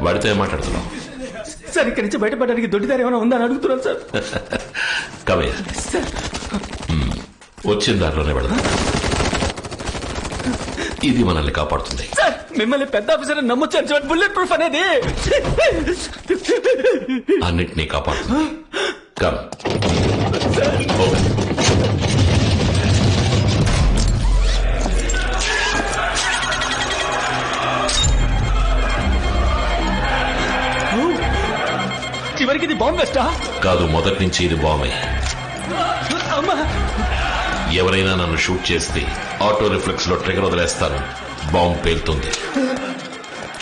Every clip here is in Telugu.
వాడితో ఏం మాట్లాడుతున్నావు? సార్ ఇక్కడి నుంచి బయటపడడానికి దొడ్డిదారి ఏమైనా ఉందని అడుగుతున్నాను సార్. కవయ్య వచ్చిన దాంట్లోనే పెడదాం. ఇది మనల్ని కాపాడుతుంది. సార్ మిమ్మల్ని పెద్ద ఆఫీసర్ నమ్మొచ్చారు. బుల్లెట్ ప్రూఫ్ అనేది అన్నిటినీ కాపాడుతుంది. కమ్ చివరికి ఇది బాంబ్ వెస్టా? కాదు, మొదటి నుంచి ఇది బాంబే. ఎవరైనా నన్ను షూట్ చేస్తే ఆటో రిఫ్లెక్స్ లో ట్రిగర్ వదిలేస్తాను, బాంబ్ పేలుతుంది.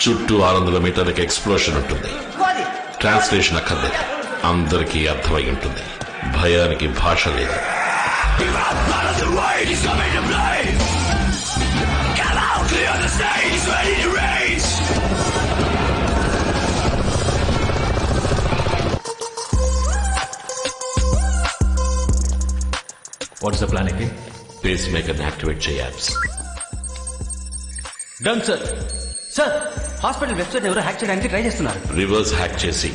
చుట్టూ 600 మీటర్లకి ఎక్స్ప్లోషన్ ఉంటుంది. ట్రాన్స్లేషన్ అక్కర్లేదు, అందరికీ అర్థమై ఉంటుంది. భయానికి భాష లేదు. What's the plan again? Pacemaker activate చేయాలి. Done sir. Sir hospital website ఎవరో హ్యాక్ చేయడానికి ట్రై చేస్తున్నారు. రివర్స్ హ్యాక్ చేసి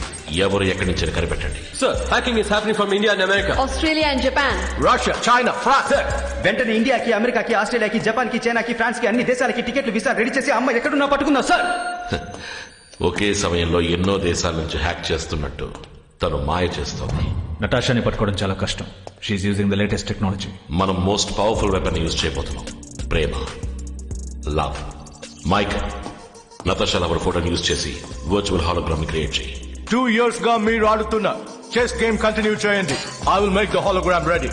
ఎవరు ఎక్కడి నుంచి కనిపెట్టండి. Sir hacking is happening from India and America, Australia and Japan, Russia, China, France. వెంటనే ఇండియాకి, అమెరికాకి, ఆస్ట్రేలియాకి, జపాన్కి, చైనాకి, ఫ్రాన్స్ కి అన్ని దేశాలకి టికెట్లు వీసా రెడీ చేసి అమ్మాయి ఎక్కడున్నా పట్టుకుందాం సార్. ఒకే సమయంలో ఎన్నో దేశాల నుంచి హ్యాక్ చేస్తున్నట్టు తను మాయ చేస్తోంది. నటాషాని పట్టుకోవడం చాలా కష్టం. She's using the latest technology. మనం మోస్ట్ పవర్ఫుల్ వెపన్ యూజ్ చేయబోతున్నాం. ప్రేమ, లవ్. మైక్, నతాషా లవర్ ఫోటోని యూజ్ చేసి వర్చువల్ హాలోగ్రామ్ క్రియేట్ చేయి. 2 years గా మీరు ఆడుతున్న చెస్ గేమ్ కంటిన్యూ చేయండి. I will make the hologram ready.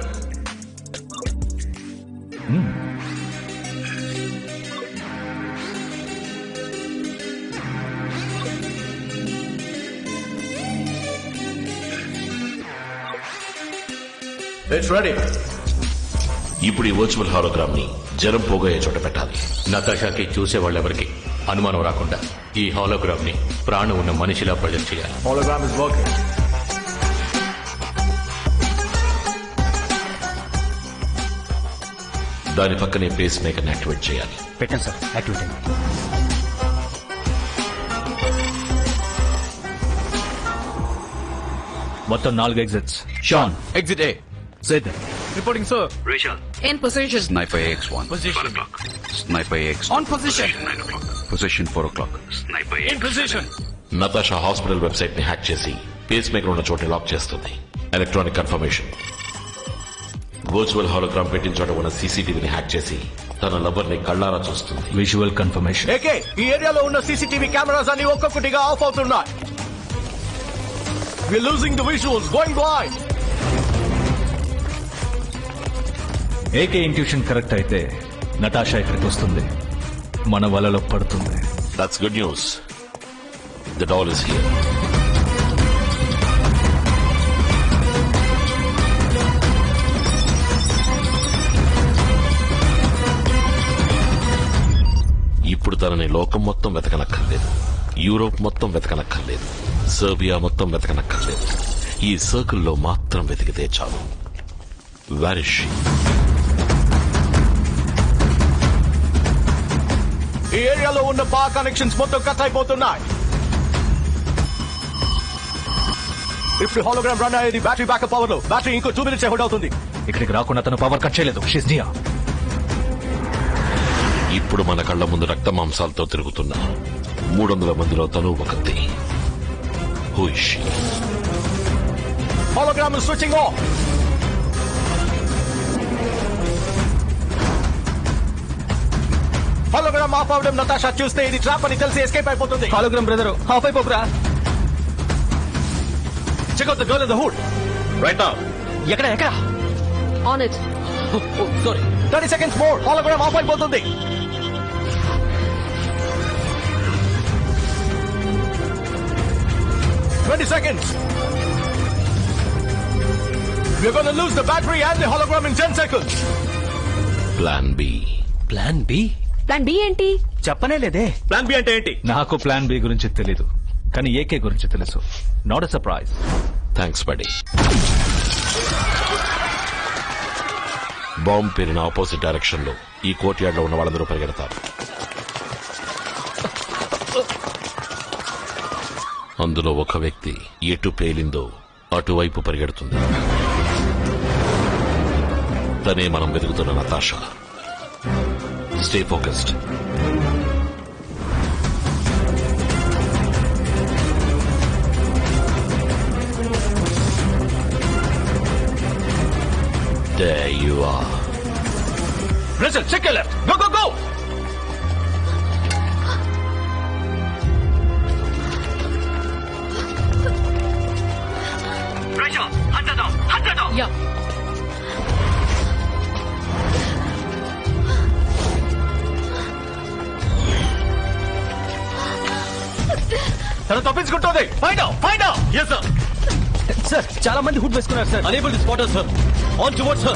It's ready. ఇప్పుడు ఈ వర్చువల్ హాలోగ్రామ్ ని జనం పోగొయ్యే చోట పెట్టాలి. నతాషాకి చూసేవాళ్ళెవరికి అనుమానం రాకుండా ఈ హాలోగ్రామ్ ని ప్రాణం ఉన్న మనిషిలా ప్రొజెక్ట్ చేయాలి. Hologram is working. దాని పక్కనే పేస్ మేకర్ యాక్టివేట్ చేయాలి. పెట్టండి సార్, యాక్టివేట్ అయింది. మొత్తం 4 ఎగ్జిట్స్. షాన్, ఎగ్జిట్ ఏ. సేద్దాం. Reporting sir. in position, Sniper X1. Position. 1 o'clock. Sniper X. On position. 9 o'clock. Position 4 o'clock. Sniper in position. Natasha hospital website ని హ్యాక్ చేసి పేస్ మేకర్ ఉన్న చోట లాక్ చేస్తుంది. Electronic confirmation. వర్చువల్ హాలోగ్రామ్ పెట్టిన చోట ఉన్న సీసీటీవీని హ్యాక్ చేసి తన లవర్ ని కళ్ళారా చూస్తుంది. Visual confirmation. ఏకే, ఈ ఏరియాలో ఉన్న సీసీటీవీ కెమెరాస్ అన్ని ఒక్కొక్కటిగా ఆఫ్ అవుతున్నాయి. We're losing the visuals, going blind. AK intuition correct అయితే నటాషా ఇక్కడికి వస్తుంది, మన వలలో పడుతుంది. That's good news. The doll is here. ఇప్పుడు తనని లోకం మొత్తం వెతకనక్కర్లేదు, యూరోప్ మొత్తం వెతకనక్కర్లేదు, సర్బియా మొత్తం వెతకనక్కర్లేదు. ఈ సర్కిల్లో మాత్రం వెతికితే చాలు. Where is she? ఈ ఏరియాలో ఉన్న పవర్ కనెక్షన్స్ మొత్తం కట్ అయిపోతున్నాయి. ఇప్పుడు హాలోగ్రామ్ రన్ అయ్యేది బ్యాటరీ బ్యాకప్ పవర్ లో. బ్యాటరీ ఇంకో 2 minutes హోల్డ్ అవుతుంది. ఇక్కడికి రాకుండా తను పవర్ కట్ చేయలేదు. షీస్ నియా. ఇప్పుడు మన కళ్ల ముందు రక్త మాంసాలతో తిరుగుతున్న 300 మందిలో తను ఒకతే. Who is she? Hologram is switching off. Hologram off అవడం నతాషా చూస్తే ఇది ట్రాప్ అని తెలిసి ఎస్కేప్ అయిపోతుంది. హాలోగ్రామ్ బ్రదర్ హాఫ్ అయిపోకురా. Check out the girl in the hood right now. ఎక్కడ on it. Sorry. 30 seconds more. Hologram off అయిపోతుంది. seconds. We're going to lose the battery and the hologram in 10 seconds. Plan B. Plan B? Plan B ఏంటి? చెప్పనే లేదే. ప్లాన్ బి అంటే ఏంటి? నాకు ప్లాన్ బి గురించి తెలీదు, కానీ ఏకే గురించి తెలుసు. Not a surprise. Thanks buddy. Bomb పేరిన ఆపోజిట్ డైరెక్షన్ లో ఈ కోర్ట్ యార్డ్ లో ఉన్న వాళ్ళందరూ పరిగెడతారు. అందులో ఒక వ్యక్తి ఎటు పేలిందో అటువైపు పరిగెడుతుంది. తనే మనం వెతుకుతున్న Natasha. Stay focused. There you are. Rachel, check your left. Go, go, go! Rachel, hunter down, hunter down. Yeah. తను తప్పించుకుంటుంది. Find out, find out. yes sir. Sir చాలా మంది హుడ్ వేసుకున్నారు sir. Unable to spot her, sir. On towards her.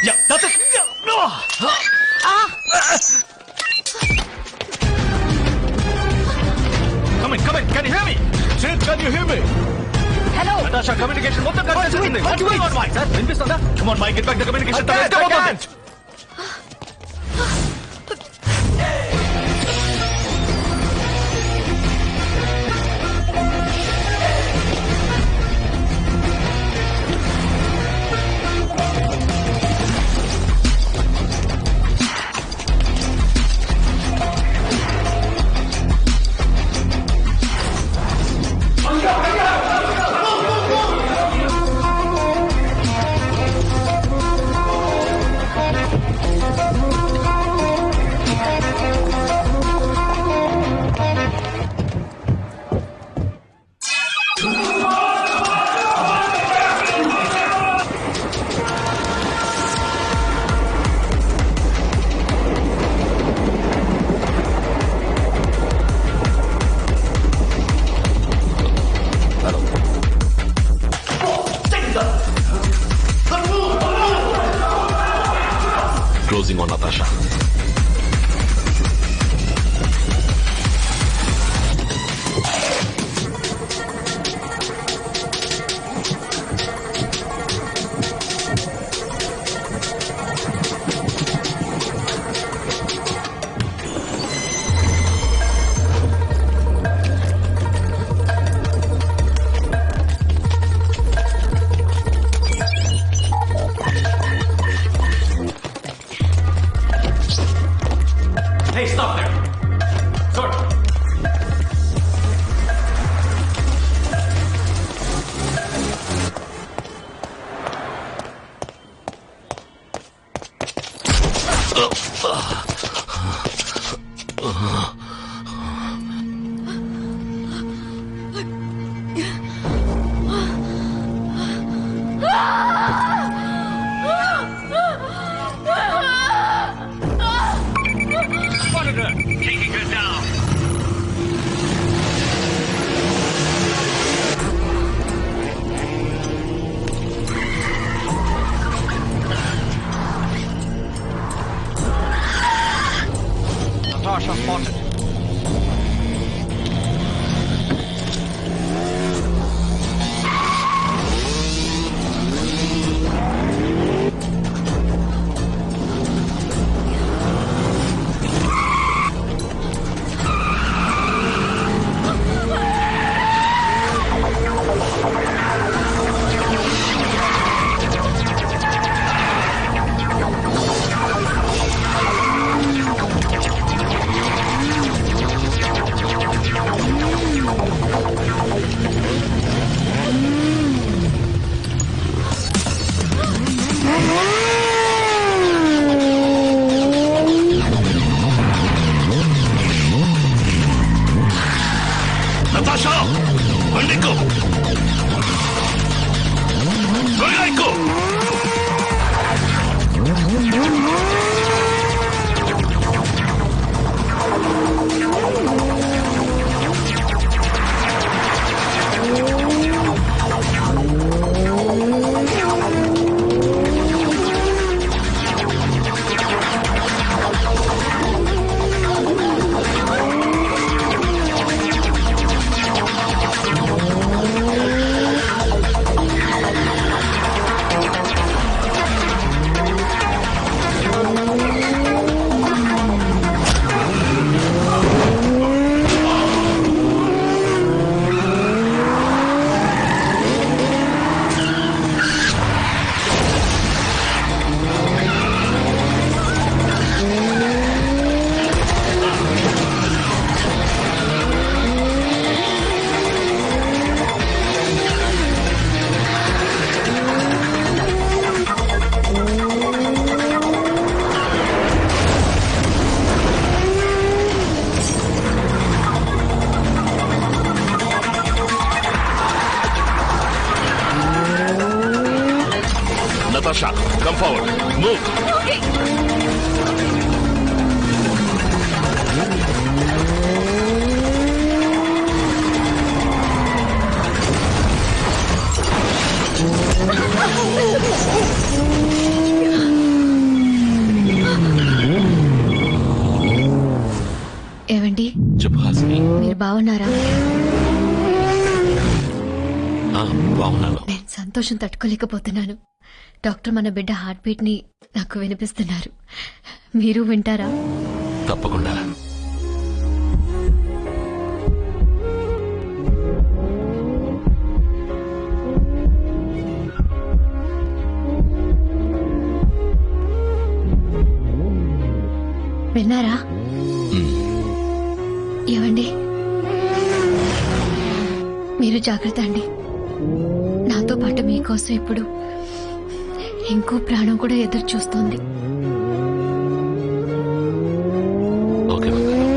Yeah, that's it. No. Come in, come in. Can you hear me? Sid, can you hear me? Natasha, communication మొత్తం కట్ చేసింది. What's going on, Mike? Sir వినిపిస్తుందా? Come on, Mike, get back the communication. I can't. Closing on Natasha. Hey, stop there. Sir. Taking her down. Natasha spotted. బాగున్నారా? బాగున్నాను. నేను సంతోషం తట్టుకోలేకపోతున్నాను. డాక్టర్ మన బిడ్డ హార్ట్ బీట్ ని నాకు వినిపిస్తున్నారు. మీరు వింటారా? తప్పకుండా. విన్నారా? ఏవండి, మీరు జాగ్రత్త అండి. నాతో పాటు మీకోసం ఇప్పుడు ఇంకో ప్రాణం కూడా ఎదురు చూస్తోంది. ఓకే బంగారం.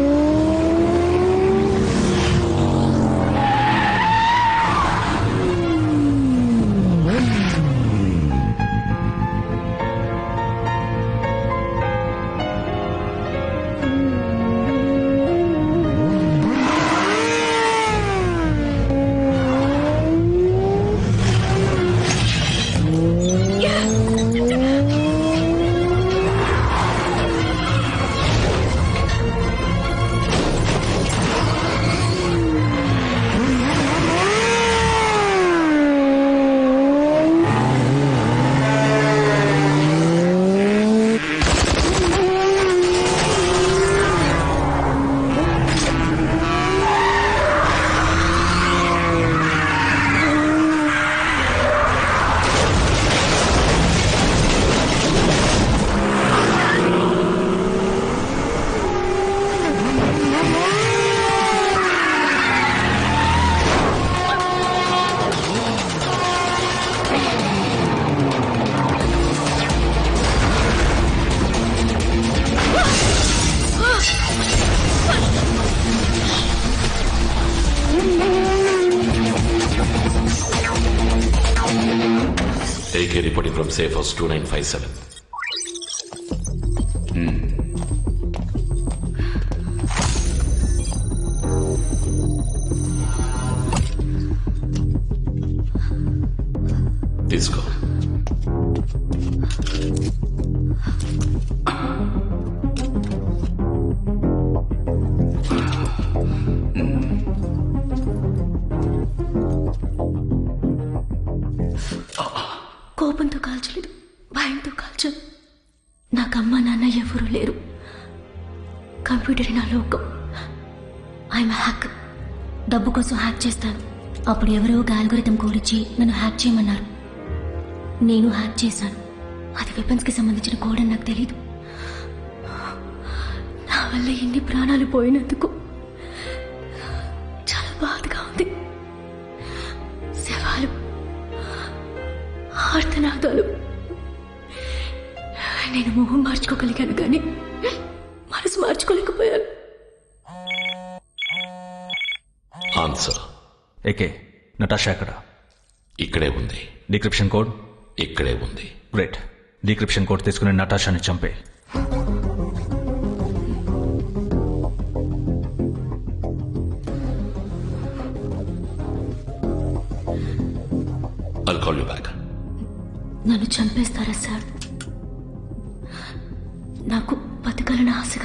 AK reporting from Safe House 2957. తీసుకో. కోపంతో కాల్చలేదు, భయంతో కాల్చాను. నాకు అమ్మ నాన్న ఎవరూ లేరు. కంప్యూటర్ నా లోకం. I'm hack. డబ్బు కోసం హ్యాక్ చేస్తాను. అప్పుడు ఎవరో ఒక అల్గోరిథం కోడిచ్చి నన్ను హ్యాక్ చేయమన్నారు. నేను హ్యాక్ చేశాను. అది వెపన్స్కి సంబంధించిన కోడ్ అని నాకు తెలీదు. నా వల్ల ఎన్ని ప్రాణాలు పోయినందుకు చాలా బాధగా ఉంది. శవాలు, ఆర్తనాదాలు. నేను మొహం మార్చుకోగలిగాను కానీ మనసు మార్చుకోలేకపోయాను. ఆన్సర్. ఏకే, నటాషా ఎక్కడ? ఇక్కడే ఉంది. Decryption code? ఇక్కడే ఉంది. గ్రేట్. డిక్రిప్షన్ కోడ్ తీసుకుని నటాషాని చంపే. I'll call you back. నన్ను చంపేస్తారా సార్? నాకు బతకాలని ఆశగా